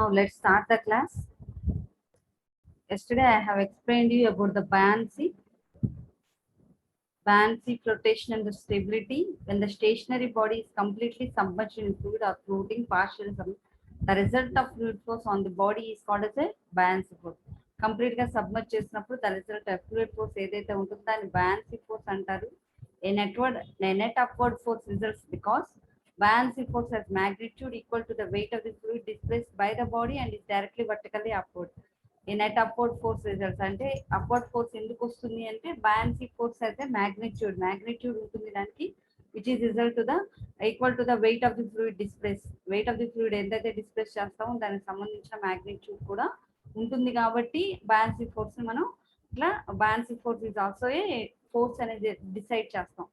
Now let's start the class. Yesterday I have explained you about the buoyancy, flotation and the stability. When the stationary body is completely submerged in fluid or floating partially submerged, the result of fluid force on the body is called as a buoyancy force. Complete గా submerge చేసినప్పుడు the result fluid force ఏదైతే ఉంటుందో దాన్ని buoyancy force అంటారు. A net upward force results because buoyancy force has magnitude equal to the weight of the fluid displaced by the body and is directly vertically upward. ఈ net upward force results అంటే upward force ఎందుకు వస్తుంది అంటే buoyancy force అయితే magnitude ఉంటుంది దానికి which is result to the equal to the weight of the fluid displace. Weight of the fluid ఎంతైతే displace చేస్తామో దానికి సంబంధించిన మ్యాగ్నిట్యూడ్ కూడా ఉంటుంది కాబట్టి బయాన్సీ ఫోర్స్ మనం ఇట్లా buoyancy force is also a force అనేది డిసైడ్ చేస్తాం.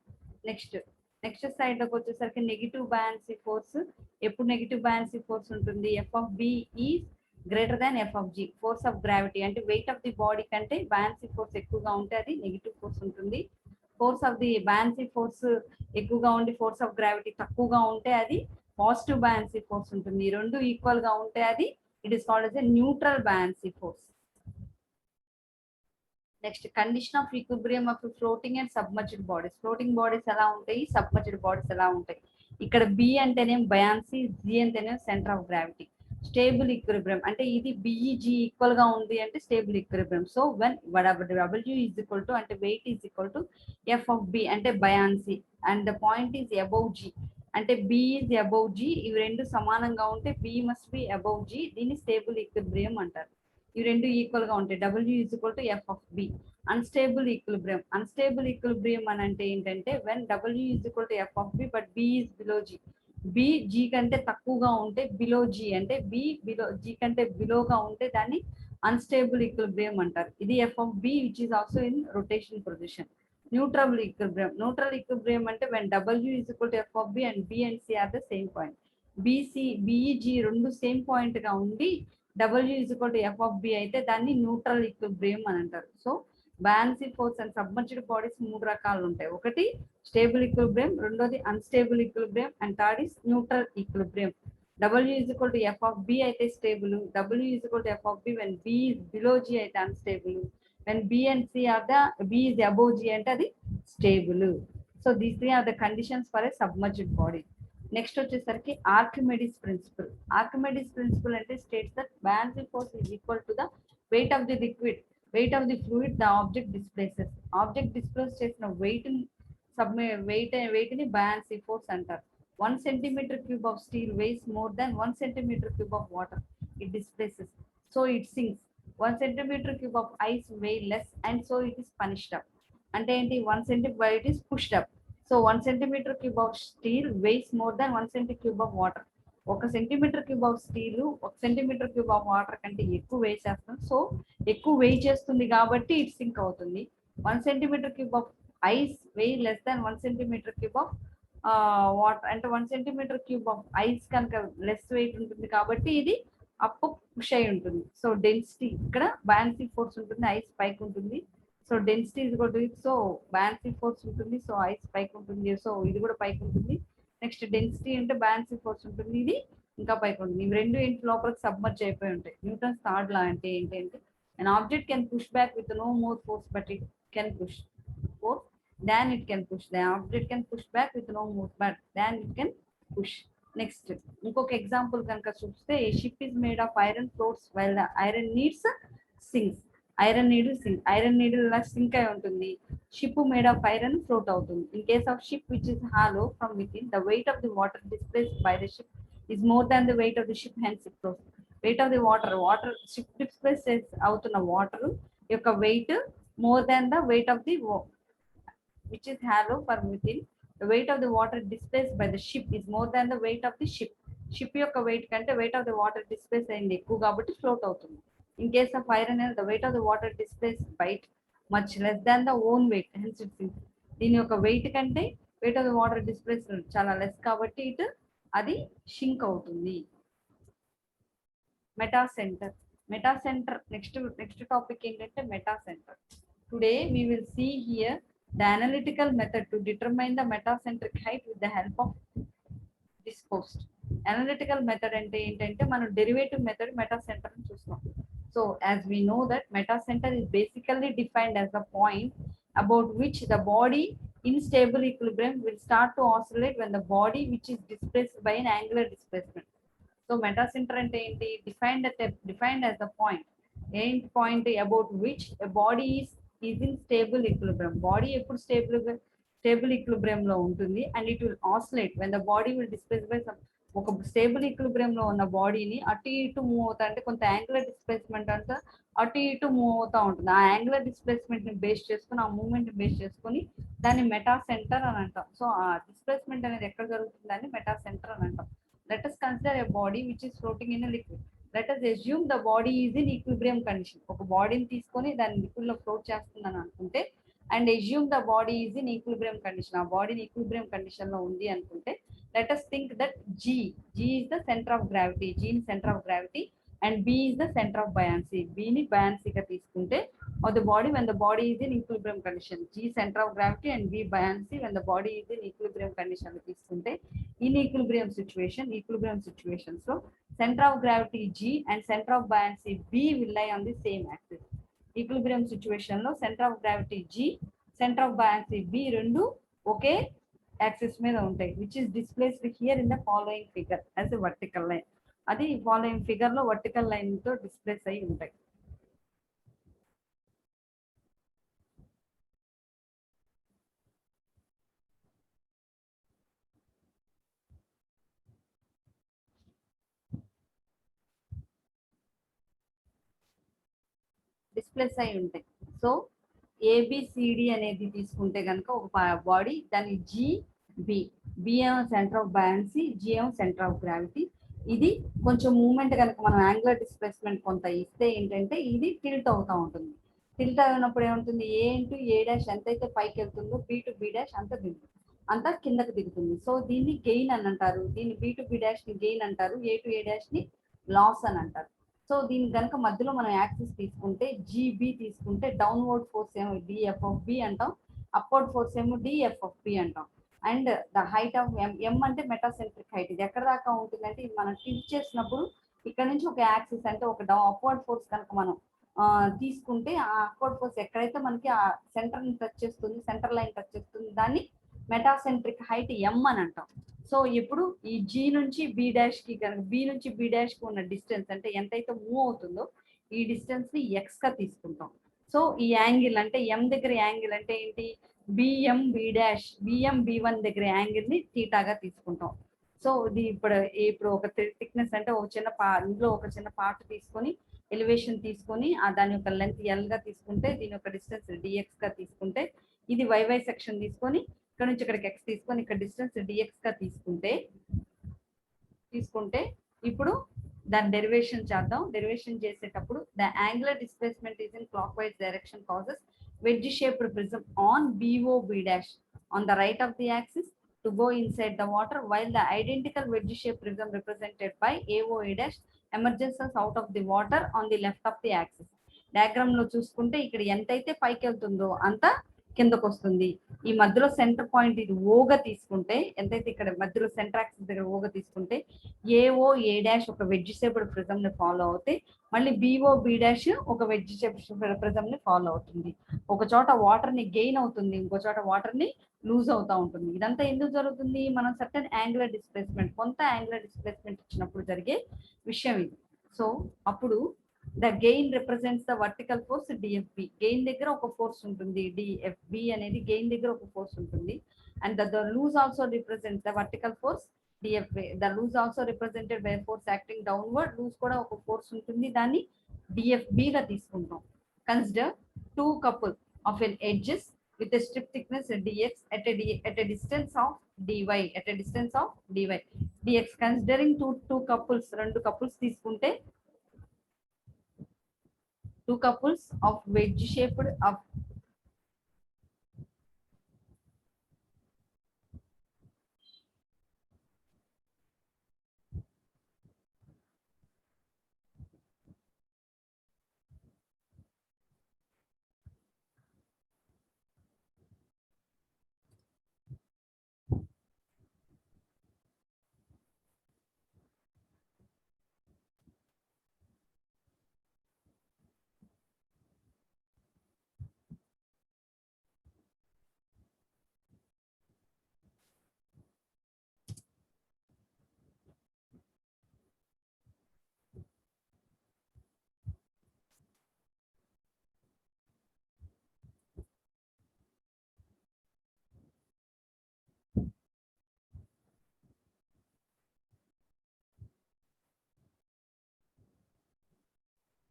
నెక్స్ట్ సైడ్ లోకి వచ్చేసరికి నెగిటివ్ బయాన్సీ ఫోర్స్. ఎప్పుడు నెగిటివ్ బయాన్సీ ఫోర్స్ ఉంటుంది? F of B is greater than F of G. Force of gravity అంటే వెయిట్ ఆఫ్ ది బాడీ కంటే buoyancy force ఎక్కువగా ఉంటే అది నెగిటివ్ ఫోర్స్ ఉంటుంది. Force of the buoyancy force ఎక్కువగా ఉండి ఫోర్స్ ఆఫ్ గ్రావిటీ తక్కువగా ఉంటే అది పాజిటివ్ బయాన్సీ ఫోర్స్ ఉంటుంది. ఈ రెండు ఈక్వల్ గా ఉంటే అది it is called as a neutral buoyancy force. Next condition of equilibrium of floating and submerged bodies. Floating bodies ఎలా ఉంటాయి, సబ్మర్జ్డ్ బాడీస్ ఎలా ఉంటాయి? ఇక్కడ బి అంటేనేం బయాన్సీ, జి అంటేనేం centre of gravity. Stable equilibrium అంటే ఇది బిఈజి ఈక్వల్ గా ఉంది అంటే stable equilibrium. So when W is equal to అంటే weight is equal to F of B అంటే buoyancy and the point is above G అంటే B is above G. ఇవి రెండు సమానంగా ఉంటే B must be above G. దీన్ని stable equilibrium అంటారు. ఇవి రెండు ఈక్వల్ గా ఉంటాయి. W is equal to F of B. Unstable equilibrium అని అంటే ఏంటంటే when W is equal to F of B but B is below G. B G కంటే తక్కువగా ఉంటే బిలో జీ అంటే బి బిలో జీ కంటే బిలోగా ఉంటే దాన్ని అన్స్టేబుల్ ఈక్విలిబ్రియం అంటారు. ఇది F of B which is also in rotation position. Neutral equilibrium అంటే when W is equal to F of B and B and C are the same point. B E G రెండు same point గా ఉండి W is equal to F of B అయితే దాన్ని neutral equilibrium అని అంటారు. So buoyancy force and submerged bodies మూడు రకాలు ఉంటాయి. ఒకటి స్టేబుల్ ఈక్విలిబ్రియం, రెండోది unstable equilibrium and third is neutral equilibrium. W is equal to F of B అయితే stable, W is equal to F of B when B is below G అయితే unstable, when B and C are the B is above G అంటే అది stable. So these three are the conditions for a submerged body. Next వచ్చేసరికి Archimedes principle అంటే states that buoyancy force is equal to the weight of the liquid, weight of the fluid the object displaces. Object displace చేసిన weight ని buoyancy force అంటారు. 1 centimeter cube of steel weighs more than 1 centimeter cube of water. It displaces, so it sinks. 1 centimeter cube of ice weigh less and so it is punished up. అంటే ఏంటి? 1 centimeter it is pushed up. So 1 centimeter cube of steel weighs more than 1 centimeter cube of water. 1 centimetre cube of steel 1 centimetre cube of water కంటే ఎక్కువ wait చేస్తుంది. So ఎక్కువ wait చేస్తుంది కాబట్టి it sink అవుతుంది. 1 centimetre cube of ice weight less than 1 centimetre cube of water అంటే 1 centimetre cube of ice కనుక less weight ఉంటుంది కాబట్టి ఇది అప్ పుష్ అయి ఉంటుంది. సో డెన్సిటీ ఇక్కడ బయాన్సీ ఫోర్స్ ఉంటుంది, ఐస్ పైకి ఉంటుంది. సో డెన్సిటీ ఇది కూడా, సో బయాన్సీ ఫోర్స్ ఉంటుంది, సో ఐస్ పైకి ఉంటుంది, సో ఇది కూడా పైకి ఉంటుంది. నెక్స్ట్ డెన్సిటీ అంటే బయాన్సీ ఫోర్స్ ఉంటుంది, ఇది ఇంకా పైకి ఉంటుంది. ఇవి రెండు ఏంటి లోపలికి సబ్మర్జ్ అయిపోయి ఉంటాయి. న్యూటన్స్ థర్డ్ లా అంటే ఏంటంటే an object can push back with no more force but it can push force than it can push. The object can push back with no more but than it can push. Next ఇంకొక example కనుక చూస్తే a ship is made of iron floats while the iron needle sinks. Iron needle లా sink అయి ఉంటుంది. Ship made of iron float అవుతుంది. In case of ship which is hollow from within the weight of the water displaced by the ship is more than the weight of the ship hence it floats. Weight of the water ship displace అవుతున్న water యొక్క weight more than the weight of the which is hollow from within the weight of the water displaced by the ship is more than the weight of the ship. Ship యొక్క weight కంటే weight of the water displace అయింది ఎక్కువ కాబట్టి float అవుతుంది. In case of iron, the weight of the water displaced by it much less than the own weight, hence it sinks. దీని యొక్క weight కంటే weight of the water displace చాలా less కాబట్టి it అది షింక్ అవుతుంది. Metacentre next topic ఏంటంటే metacentre. Today we will see here the analytical method to determine the metacentric height with the help of this post. Analytical method అంటే ఏంటంటే మనం derivative method meta centre అని చూస్తాం. So as we know that meta center is basically defined as the point about which the body in stable equilibrium will start to oscillate when the body which is displaced by an angular displacement. So meta centre అంటే ఏంటి? Defined as the point, ఏంటి point about which body is in stable equilibrium. Body ఎప్పుడు stable equilibrium లో ఉంటుంది and it will oscillate when the body will displace by some. ఒక stable equilibrium లో ఉన్న బాడీని అటు ఇటు మూవ్ అవుతా అంటే కొంత యాంగులర్ డిస్ప్లేస్మెంట్ అంతా అటు ఇటు మూవ్ అవుతా ఉంటుంది. ఆ యాంగులర్ డిస్ప్లేస్మెంట్ ని బేస్ చేసుకుని, ఆ మూవ్మెంట్ ని బేస్ చేసుకుని దాన్ని మెటా సెంటర్ అని అంటాం. సో ఆ డిస్ప్లేస్మెంట్ అనేది ఎక్కడ జరుగుతుందని మెటా సెంటర్ అని అంటాం. Let us consider a body which is floating in a liquid. Let us assume the body is in equilibrium condition. ఒక బాడీని తీసుకొని దాన్ని లిక్విడ్ లో ఫ్లోట్ చేస్తుందని అనుకుంటే and assume the body is in equilibrium condition. ఆ బాడీని ఈక్విలిబ్రియం కండిషన్ లో ఉంది అనుకుంటే let us think that G is the center of gravity. G is center of gravity and B is the center of buoyancy. B ని buoyancy గా తీసుకుంటే of the body when the body is in equilibrium condition. G center of gravity and B buoyancy when the body is in equilibrium condition లో తీసుకుంటే in equilibrium situations so center of gravity G and center of buoyancy B will lie on the same axis. Equilibrium situation లో center of gravity G, center of buoyancy B రెండు ఒకే axis మీద ఉంటాయి, which is displaced here in the following figure as a vertical line. అది following figure లో vertical line తో displays అయి ఉంటాయి. Displays అయి ఉంటాయి. సో ఏబిసిడి అనేది తీసుకుంటే కనుక ఒక బాడీ దాని బి ఏమో సెంటర్ ఆఫ్ బయాన్సీ, జి ఏమో సెంటర్ ఆఫ్ గ్రావిటీ. ఇది కొంచెం మూమెంట్ కనుక మనం యాంగులర్ డిస్ప్లేస్మెంట్ కొంత ఇస్తే ఏంటంటే ఇది టిల్ట్ అవుతూ ఉంటుంది. టిల్ట్ అయినప్పుడు ఏముంటుంది? ఏ ఇంటూ ఏ డాష్ ఎంతైతే పైకి వెళ్తుందో బి టు బి డాష్ అంతా కిందకి దిగుతుంది. సో దీన్ని గెయిన్ అని అంటారు, దీన్ని బి టు బి డాష్ ని గెయిన్ అంటారు, ఏ టు ఏ డాష్ ని లాస్ అని అంటారు. సో దీని కనుక మధ్యలో మనం యాక్సిస్ తీసుకుంటే జీబీ తీసుకుంటే డౌన్వర్డ్ ఫోర్స్ ఏమో డిఎఫ్ ఆఫ్ బి అంటాం, అప్వర్డ్ ఫోర్స్ ఏమో డిఎఫ్ ఆఫ్ బి అంటాం. అండ్ ద హైట్ ఆఫ్ ఎం అంటే మెటాసెంట్రిక్ హైట్. ఇది ఎక్కడ దాకా ఉంటుందంటే ఇది మనం టిల్ట్ చేసినప్పుడు ఇక్కడ నుంచి ఒక యాక్సిస్ అంటే ఒక అప్వర్డ్ ఫోర్స్ కనుక మనం తీసుకుంటే ఆ అప్వర్డ్ ఫోర్స్ ఎక్కడైతే మనకి ఆ సెంటర్ ని టచ్ చేస్తుంది, సెంటర్ లైన్ టచ్ చేస్తుంది, దాన్ని మెటాసెంట్రిక్ హైట్ ఎం అని అంటాం. సో ఇప్పుడు ఈ జీ నుంచి బి డాష్ కి కనుక బి నుంచి బి డాష్ కి ఉన్న డిస్టెన్స్ అంటే ఎంతైతే మూవ్ అవుతుందో ఈ డిస్టెన్స్ ని ఎక్స్ గా తీసుకుంటాం. సో ఈ యాంగిల్ అంటే ఎం దగ్గర యాంగిల్ అంటే ఏంటి? బిఎం బి డాష్, బిఎం బి1 దగ్గర యాంగిల్ ని థీటాగా తీసుకుంటాం. సో ఇది ఇప్పుడు ఒక థిక్నెస్ అంటే ఒక చిన్న ఇందులో ఒక చిన్న పార్ట్ తీసుకొని ఎలివేషన్ తీసుకొని దాని యొక్క లెంత్ ఎల్ గా తీసుకుంటే దీని యొక్క డిస్టెన్స్ డిఎక్స్ గా తీసుకుంటే ఇది వైవై సెక్షన్ తీసుకొని ఇక్కడ నుంచి ఇక్కడికి ఎక్స్ తీసుకొని ఇక్కడ డిస్టెన్స్ డిఎక్స్ గా తీసుకుంటే ఇప్పుడు దాని డెరివేషన్ చేద్దాం. డెరివేషన్ చేసేటప్పుడు the angular displacement is in clock wise direction causes wedge shaped prism on BOB dash on the right of the axis to go inside the water, while the identical wedge shaped prism represented by AOA dash emerges out of the water on the left of the axis. Diagram లో చూసుకుంటే ఇక్కడ ఎంతైతే పైకి వెళ్తుందో అంత కిందకు వస్తుంది. ఈ మధ్యలో సెంటర్ పాయింట్ ఇది ఓగా తీసుకుంటే ఎంతైతే ఇక్కడ మధ్యలో సెంటర్ యాక్సిస్ దగ్గర ఓగా తీసుకుంటే ఏఓ ఏ డాష్ ఒక వెడ్జ్ షేప్డ్ ప్రిజం ని ఫాలో అవుతాయి, మళ్ళీ బిఓ బి డాష్ ఒక వెడ్జ్ షేప్డ్ ప్రిజం ని ఫాలో అవుతుంది. ఒక చోట వాటర్ ని గెయిన్ అవుతుంది, ఇంకో చోట వాటర్ ని లూజ్ అవుతా ఉంటుంది. ఇదంతా ఎందుకు జరుగుతుంది? మనం సర్టెన్ యాంగులర్ డిస్ప్లేస్మెంట్, కొంత యాంగులర్ డిస్ప్లేస్మెంట్ ఇచ్చినప్పుడు జరిగే విషయం ఇది. సో అప్పుడు the gain represents the vertical force DFB. Gain దగ్గర ఒక ఫోర్స్ ఉంటుంది, డిఎఫ్బి అనేది గెయిన్ దగ్గర ఒక ఫోర్స్ ఉంటుంది. And the lose also represents the vertical force DFB. The lose also represented by force acting downward. Lose కూడా ఒక ఫోర్స్ ఉంటుంది, దాన్ని డిఎఫ్బి గా తీసుకుంటాం. Consider two couple of an edges with a strip thickness dx at a distance of dy, dx. Considering two couples, రెండు couples తీసుకుంటే two couples of wedge shaped of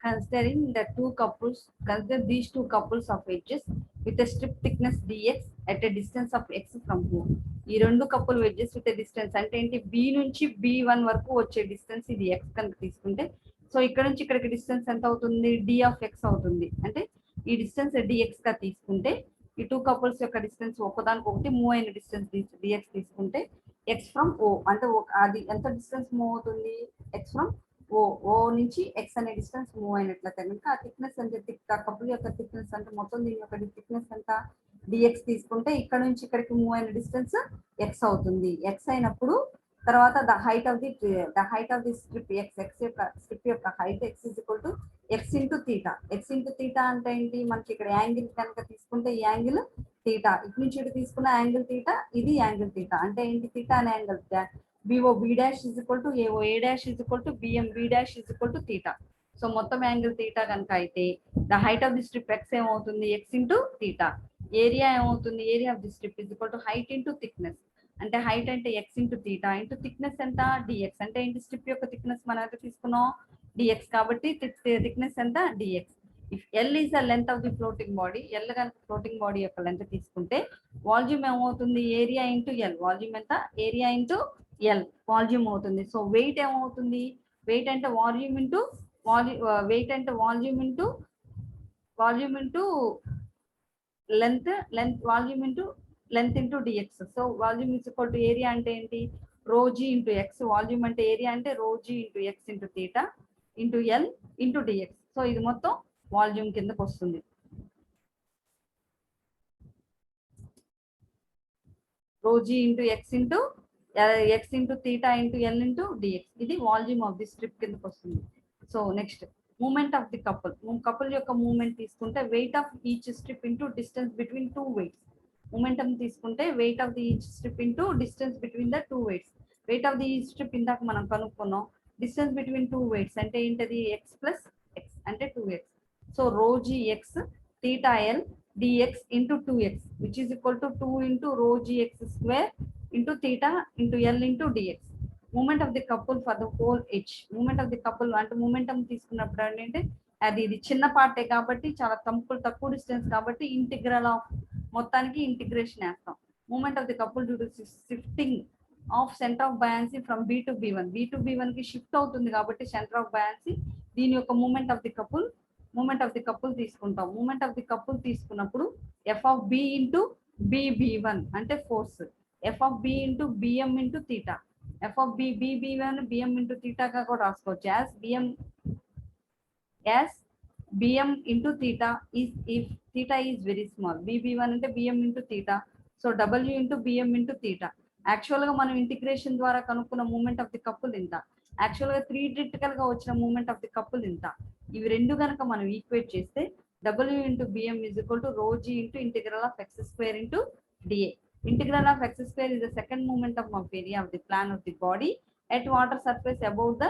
considering the two couples, consider these two couples of edges with a strip thickness dx at a distance of x from O. ఈ రెండు couple wedges with distance అంటే ఏంటి, B నుంచి B1 వరకు వచ్చే distance ఇది X కనుక తీసుకుంటే, సో ఇక్కడ నుంచి ఇక్కడికి డిస్టెన్స్ ఎంత అవుతుంది, డి ఆఫ్ ఎక్స్ అవుతుంది. అంటే ఈ డిస్టెన్స్ డిఎక్స్ గా తీసుకుంటే ఈ టూ కపుల్స్ యొక్క డిస్టెన్స్ ఒకదానికి ఒకటి మూవ్ అయిన డిస్టెన్స్ డిఎక్స్ తీసుకుంటే ఎక్స్ ఫ్రమ్ ఓ అంటే అది ఎంత డిస్టెన్స్ మూవ్ అవుతుంది, ఎక్స్ ఫ్రమ్ ఓ, ఓ నుంచి ఎక్స్ అనే డిస్టెన్స్ మూవ్ అయినట్లయితే కనుక ఆ థిక్నెస్ అంటే కపుల్ యొక్క థిక్నెస్ అంటే మొత్తం దీని యొక్క థిక్నెస్ ఎంత డిఎక్స్ తీసుకుంటే ఇక్కడ నుంచి ఇక్కడికి మూవ్ అయిన డిస్టెన్స్ ఎక్స్ అవుతుంది. ఎక్స్ అయినప్పుడు తర్వాత the height of the strip X యొక్క స్ట్రిప్ యొక్క height X is equal to X into theta. X into theta అంటే ఏంటి, మనకి ఇక్కడ యాంగిల్ కనుక తీసుకుంటే ఈ యాంగిల్ తీటా, ఇటు నుంచి ఇటు తీసుకున్న యాంగిల్ తీటా, ఇది యాంగిల్ తీటా. అంటే ఏంటి, తీటా అనే angle BO B dash is equal to AO A dash is equal to BM B dash is equal to theta. So మొత్తం యాంగిల్ తీటా కనుక అయితే the height of the strip x ఏమవుతుంది, x into theta. Area ఏమవుతుంది, area of the strip is equal to height into thickness. అంటే height అంటే x into theta into thickness ఎంత dx. అంటే ఏంటి, స్ట్రిప్ యొక్క థిక్నెస్ మనం అయితే తీసుకున్నాం డిఎక్స్ కాబట్టి థిక్నెస్ ఎంత dx. If L is the length of the floating body, L కనుక ఫ్లోటింగ్ బాడీ యొక్క లెంత్ తీసుకుంటే వాల్యూమ్ ఏమవుతుంది, ఏరియా ఇంటూ ఎల్. వాల్యూమ్ ఎంత, ఏరియా ఇంటూ ఎల్ వాల్యూమ్ అవుతుంది. సో వెయిట్ ఏమవుతుంది, వెయిట్ అంటే వాల్యూమ్ ఇంటూ వెయిట్ అంటే volume into length volume into length into dx. So volume is equal to area అంటే ఏంటి, రోజీ ఇంటూ ఎక్స్. వాల్యూమ్ అంటే area అంటే rho g into X into theta into L into dx. So ఇది మొత్తం volume కిందకు వస్తుంది. Rho G into X into theta into L into DX. ఇది volume of the strip కిందకు వస్తుంది. So next moment of the couple యొక్క moment తీసుకుంటే weight of each strip into distance between two weights. Momentum తీసుకుంటే weight of the each strip into distance between the two weights. Weight of the each strip ఇందాక మనం కనుక్కున్నాం. Distance between two weights అంటే ఏంటది, x plus x అంటే 2x. So rho g x theta L dx into 2x which is equal to 2 into rho gx square into theta into L into dx. Moment of the couple for the whole h. Moment of the couple అంటే momentum తీసుకున్నప్పుడు అంటే అది ఇది చిన్న పార్టే కాబట్టి చాలా తక్కువ distance కాబట్టి ఇంటిగ్రల్ ఆఫ్ మొత్తానికి ఇంటిగ్రేషన్ వేస్తాం. Moment of the couple due to shifting of centre of buoyancy from B to B one. B to B one కి షిఫ్ట్ అవుతుంది కాబట్టి సెంటర్ ఆఫ్ బయాన్సీ, దీని యొక్క మూమెంట్ ఆఫ్ ది కపుల్ తీసుకుంటాం. మూమెంట్ ఆఫ్ ది కపుల్ తీసుకున్నప్పుడు F of B into B B one అంటే force, F of B into BM into theta. F of B B one BM into తీటాగా కూడా రాసుకోవచ్చు. As BM into theta is if theta is very small. B B one అంటే BM into theta. So W into BM into theta. యాక్చువల్గా మనం integration ద్వారా కనుక్కున్న moment of the couple ఇంత. యాక్చువల్గా థియరిటికల్ గా వచ్చిన మూమెంట్ ఆఫ్ ది కపుల్ ఇంత. ఇవి రెండు కనుక మనం ఈక్వేట్ చేస్తే W into BM is equal to rho G into integral of X square into DA. Integral of X square is the second moment of area of the plan of the body at water surface about the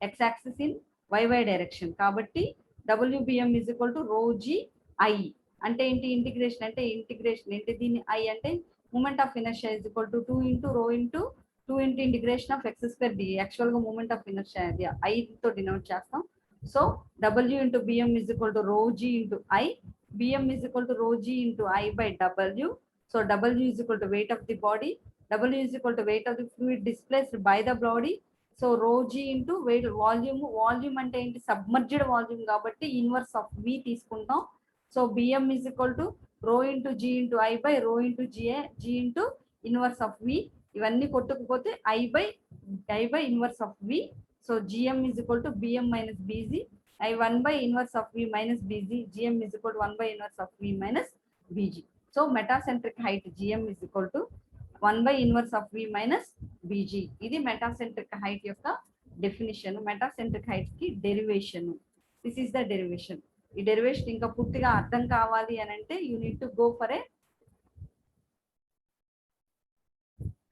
X axis in YY direction. కాబట్టి W B M is equal to rho G I. అంటే ఏంటి, integration ఏంటి, దీన్ని I అంటే moment of inertia is equal to 2 into rho into 2 into integration of X square d. Actual గా moment of inertia అది I తో denote చేస్తాం. So W into BM is equal to rho G into I. BM is equal to rho G into I by W. So W is equal to weight of the body. W is equal to weight of the fluid displaced by the body. So rho G into weight volume. Volume అంటే ఏంటి, submerged volume కాబట్టి inverse of V తీసుకుంటాం. So BM is equal to rho into G into I by rho into G into inverse of V. ఇవన్నీ కొట్టుకుపోతే I by inverse of V. So GM is equal to BM minus BG. I 1 by inverse of V minus BG. GM is equal to 1 by inverse of V minus BG. So metacentric height GM is equal to 1 by inverse of V minus BG. ఇది metacentric height యొక్క definition. Metacentric height కి derivation. This is the derivation. ఈ derivation ఇంకా పూర్తిగా అర్థం కావాలి అని అంటే you need to go for a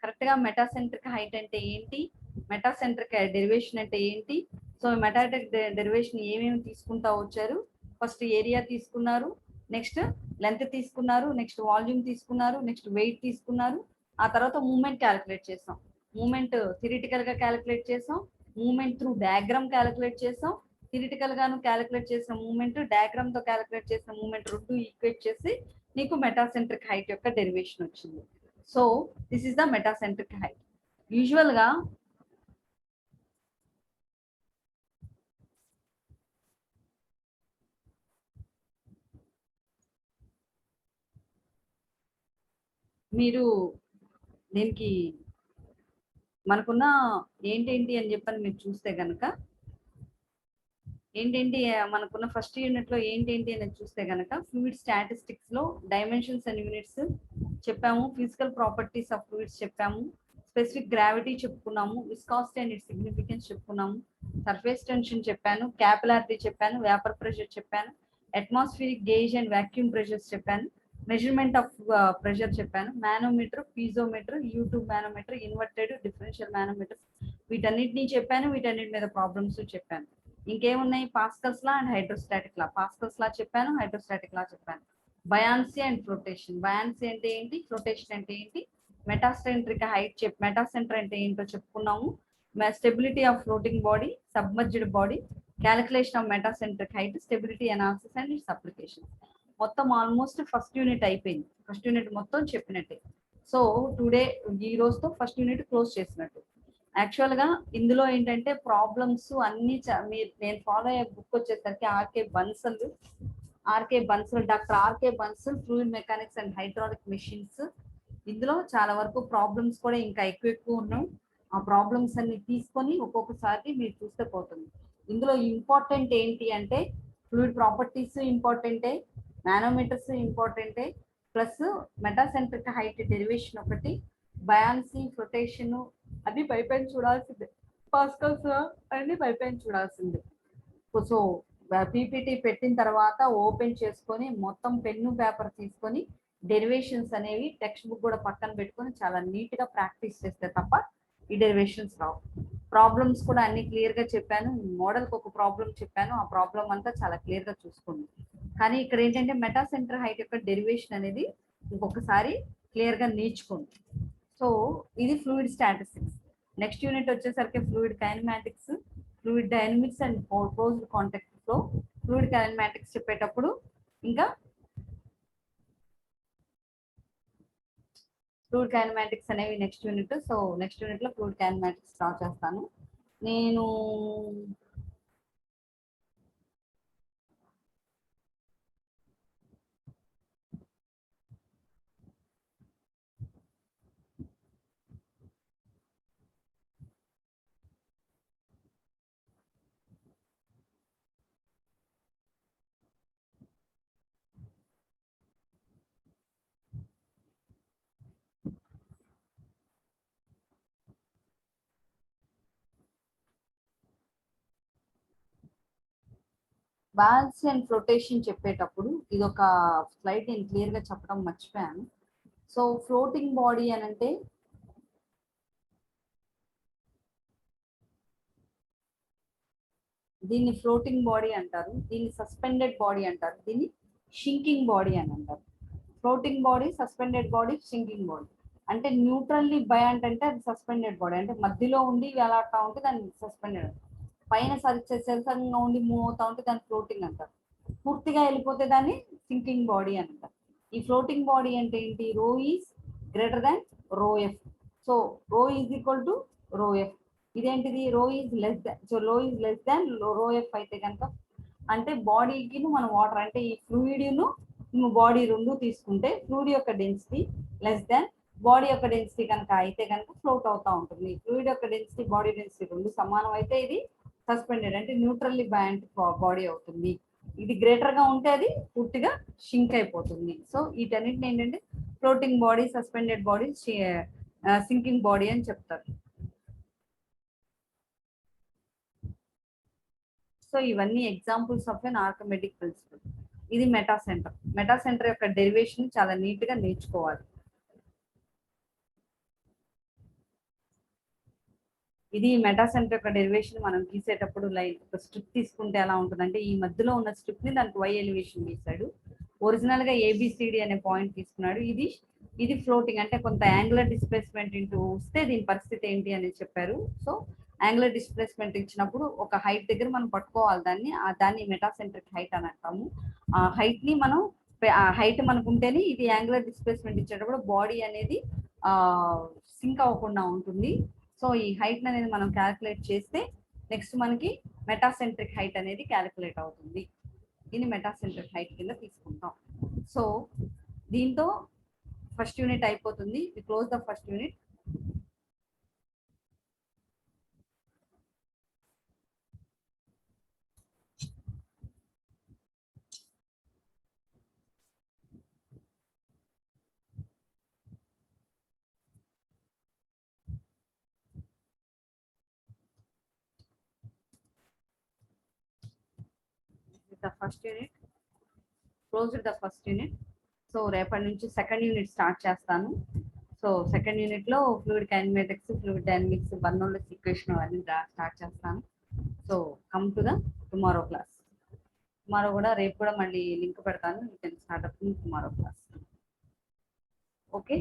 correct గా మెటాసెంట్రిక్ హైట్ అంటే ఏంటి, మెటాసెంట్రిక్ డెరివేషన్ అంటే ఏంటి. సో మెటాసెంట్రిక్ డెరివేషన్ ఏమేమి తీసుకుంటా వచ్చారు, ఫస్ట్ ఏరియా తీసుకున్నారు, నెక్స్ట్ లెంత్ తీసుకున్నారు, నెక్స్ట్ వాల్యూమ్ తీసుకున్నారు, నెక్స్ట్ వెయిట్ తీసుకున్నారు. ఆ తర్వాత మూమెంట్ క్యాలిక్యులేట్ చేసాం. మూమెంట్ థియరిటికల్ గా క్యాలిక్యులేట్ చేసాం, మూమెంట్ త్రూ డయాగ్రామ్ క్యాలిక్యులేట్ చేసాం, థియరిటికల్ గాను క్యాలిక్యులేట్ చేసిన మూమెంట్, డయాగ్రామ్ తో క్యాలిక్యులేట్ చేసిన మూమెంట్ రెండు ఈక్వేట్ చేసి నీకు మెటాసెంట్రిక్ హైట్ యొక్క డెరివేషన్ వచ్చింది. So this is the metacentric height. Usual గా మీరు దీనికి మనకున్న ఏంటేంటి అని చెప్పని మీరు చూస్తే కనుక ఏంటేంటి మనకున్న ఫస్ట్ యూనిట్ లో ఏంటేంటి అని చూస్తే కనుక ఫ్లూయిడ్ స్టాటిస్టిక్స్ లో డైమెన్షన్స్ అండ్ యూనిట్స్ చెప్పాము, ఫిజికల్ ప్రాపర్టీస్ ఆఫ్ ఫ్లూయిడ్స్ చెప్పాము, స్పెసిఫిక్ గ్రావిటీ చెప్పుకున్నాము, విస్కాసిటీ అండ్ ఇట్స్ సిగ్నిఫికెన్స్ చెప్పుకున్నాము, సర్ఫేస్ టెన్షన్ చెప్పాను, క్యాపిలారిటీ చెప్పాను, వేపర్ ప్రెషర్ చెప్పాను, atmospheric gauge and vacuum pressures చెప్పాను, మెజర్మెంట్ ఆఫ్ ప్రెషర్ చెప్పాను, manometer, piezometer, U tube manometer, inverted differential manometer, వీటన్నిటిని చెప్పాను, వీటన్నిటి మీద ప్రాబ్లమ్స్ చెప్పాను. ఇంకేమున్నాయి, Pascal's law and hydrostatic law. Pascal's law చెప్పాను, హైడ్రోస్టాటిక్ లా చెప్పాను. Buoyancy and flotation. బయాన్సీ అంటే ఏంటి, ఫ్లోటేషన్ అంటే ఏంటి, మెటాసెంట్రిక్ హైట్ మెటాసెంటర్ అంటే ఏంటో చెప్పుకున్నాము, stability of floating body, submerged body, calculation of metacentric height, stability analysis and it's application. మొత్తం ఆల్మోస్ట్ ఫస్ట్ యూనిట్ అయిపోయింది. ఫస్ట్ యూనిట్ మొత్తం చెప్పినట్టే. సో టుడే ఈ రోజుతో ఫస్ట్ యూనిట్ క్లోజ్ చేసినట్టు. యాక్చువల్ గా ఇందులో ఏంటంటే ప్రాబ్లమ్స్ అన్ని నేను ఫాలో అయ్యే బుక్ వచ్చేసరికి doctor RK Bansal fluid mechanics and hydraulic machines. ఇందులో చాలా వరకు ప్రాబ్లమ్స్ కూడా ఇంకా ఎక్కువ ఉన్నాయి. ఆ ప్రాబ్లమ్స్ అన్ని తీసుకొని ఒక్కొక్కసారి మీరు చూస్తే పోతుంది. ఇందులో ఇంపార్టెంట్ ఏంటి అంటే ఫ్లూయిడ్ ప్రాపర్టీస్ ఇంపార్టెంటే, మానోమీటర్స్ ఇంపార్టెంటే, ప్లస్ మెటాసెంట్రిక్ హైట్ డెరివేషన్ ఒకటి, బయాన్సీ, ఫ్లోటేషన్ అది పైపైన చూడాల్సిందే, పాస్కల్స్ అన్ని పైపైన చూడాల్సిందే. సో పీపీటీ పెట్టిన తర్వాత ఓపెన్ చేసుకొని మొత్తం పెన్ను పేపర్ తీసుకొని డెరివేషన్స్ అనేవి టెక్స్ట్ బుక్ కూడా పక్కన పెట్టుకొని చాలా నీట్ గా ప్రాక్టీస్ చేస్తే తప్ప ఈ డెరివేషన్స్ రావు. ప్రాబ్లమ్స్ కూడా అన్ని క్లియర్ గా చెప్పాను, మోడల్కి ఒక ప్రాబ్లం చెప్పాను, ఆ ప్రాబ్లం అంతా చాలా క్లియర్ గా చూసుకోండి. కానీ ఇక్కడ ఏంటంటే మెటాసెంటర్ హైట్ యొక్క డెరివేషన్ అనేది ఇంకొకసారి క్లియర్ గా నేర్చుకోండి. సో ఇది ఫ్లూయిడ్ స్టాటిస్టిక్స్. నెక్స్ట్ యూనిట్ వచ్చేసరికి fluid kinematics, fluid dynamics and closed contact flow. Fluid kinematics చెప్పేటప్పుడు ఇంకా ఫ్లూయిడ్ కైనమాటిక్స్ అనేవి next unit. So next unit లో ఫ్లూయిడ్ కైనమాటిక్స్ స్టార్ట్ చేస్తాను నేను. బ్యాలెన్స్ అండ్ ఫ్లోటేషన్ చెప్పేటప్పుడు ఇది ఒక స్లైడ్ నేను క్లియర్ గా చెప్పడం మర్చిపోయాను. సో ఫ్లోటింగ్ బాడీ అని అంటే దీన్ని ఫ్లోటింగ్ బాడీ అంటారు, దీన్ని సస్పెండెడ్ బాడీ అంటారు, దీన్ని షింకింగ్ బాడీ అని అంటారు. Floating body, suspended body, షింకింగ్ body. అంటే న్యూట్రల్లీ బయాంట్ అంటే అది సస్పెండెడ్ బాడీ, అంటే మధ్యలో ఉండి వేలాడుతూ ఉంటే దాన్ని సస్పెండెడ్. పైన సరిసంగా ఉండి మూవ్ అవుతా ఉంటే దాన్ని ఫ్లోటింగ్ అంటారు. పూర్తిగా వెళ్ళిపోతే దాన్ని సింకింగ్ బాడీ అంటారు. ఈ ఫ్లోటింగ్ బాడీ అంటే ఏంటి, రో ఈజ్ గ్రేటర్ దాన్ రో ఎఫ్. సో రో ఈజ్ ఈక్వల్ టు రో ఎఫ్. ఇదేంటిది, రో ఈజ్ లెస్ దాన్, సో రో ఈజ్ లెస్ దాన్ రో ఎఫ్ అయితే కనుక అంటే బాడీకి మనం వాటర్ అంటే ఈ ఫ్లూయిడ్ను బాడీ రెండు తీసుకుంటే ఫ్లూయిడ్ యొక్క డెన్సిటీ లెస్ దాన్ బాడీ యొక్క డెన్సిటీ కనుక అయితే కనుక ఫ్లోట్ అవుతా ఉంటుంది. ఫ్లూయిడ్ యొక్క డెన్సిటీ, బాడీ డెన్సిటీ రెండు సమానం అయితే ఇది సస్పెండెడ్ అంటే న్యూట్రల్లీ బయాంట్ బాడీ అవుతుంది. ఇది గ్రేటర్ గా ఉంటే అది పూర్తిగా షింక్ అయిపోతుంది. సో వీటన్నిటిని ఏంటంటే floating body, suspended body, sinking body అని చెప్తారు. సో ఇవన్నీ ఎగ్జాంపుల్స్ ఆఫ్ ఎన్ ఆర్కిమెటిక్ ప్రిన్సిపల్. ఇది మెటాసెంటర్. మెటాసెంటర్ యొక్క డెరివేషన్ చాలా నీట్ గా నేర్చుకోవాలి. ఇది మెటాసెంటర్ యొక్క డెరివేషన్ మనం గీసేటప్పుడు లైన్ ఒక స్ట్రిప్ తీసుకుంటే ఎలా ఉంటుందంటే ఈ మధ్యలో ఉన్న స్ట్రిప్ ని దానికి వై ఎలివేషన్ గీసాడు. ఒరిజినల్ గా ఏబిసిడి అనే పాయింట్ తీసుకున్నాడు. ఇది ఫ్లోటింగ్ అంటే కొంత యాంగులర్ డిస్ప్లేస్మెంట్ ఇంటూ వస్తే దీని పరిస్థితి ఏంటి అని చెప్పారు. సో యాంగులర్ డిస్ప్లేస్మెంట్ ఇచ్చినప్పుడు ఒక హైట్ దగ్గర మనం పట్టుకోవాలి దాన్ని, దాన్ని మెటాసెంట్రిక్ హైట్ అని అంటాము. ఆ హైట్ ని మనం, ఆ హైట్ మనకు ఉంటేనే ఇది యాంగులర్ డిస్ప్లేస్మెంట్ ఇచ్చేటప్పుడు బాడీ అనేది సింక్ అవ్వకుండా ఉంటుంది. సో ఈ హైట్ అనేది మనం క్యాలిక్యులేట్ చేస్తే నెక్స్ట్ మనకి మెటాసెంట్రిక్ హైట్ అనేది క్యాలిక్యులేట్ అవుతుంది. దీన్ని మెటాసెంట్రిక్ హైట్ కింద తీసుకుంటాం. సో దీంతో ఫస్ట్ యూనిట్ అయిపోతుంది. We close the first unit. The first unit, close the first unit. So రేపటి నుంచి సెకండ్ యూనిట్ స్టార్ట్ చేస్తాను. సో సెకండ్ యూనిట్ లో fluid kinematics, fluid dynamics, Bernoulli's equation అవన్నీ స్టార్ట్ చేస్తాను. So come to the tomorrow class. Tomorrow కూడా, రేపు కూడా మళ్ళీ లింక్ పెడతాను. You can start up in tomorrow class. Okay.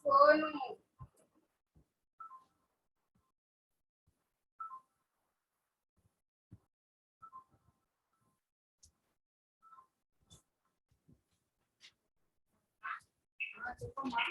Phone చెప్పమ్మా.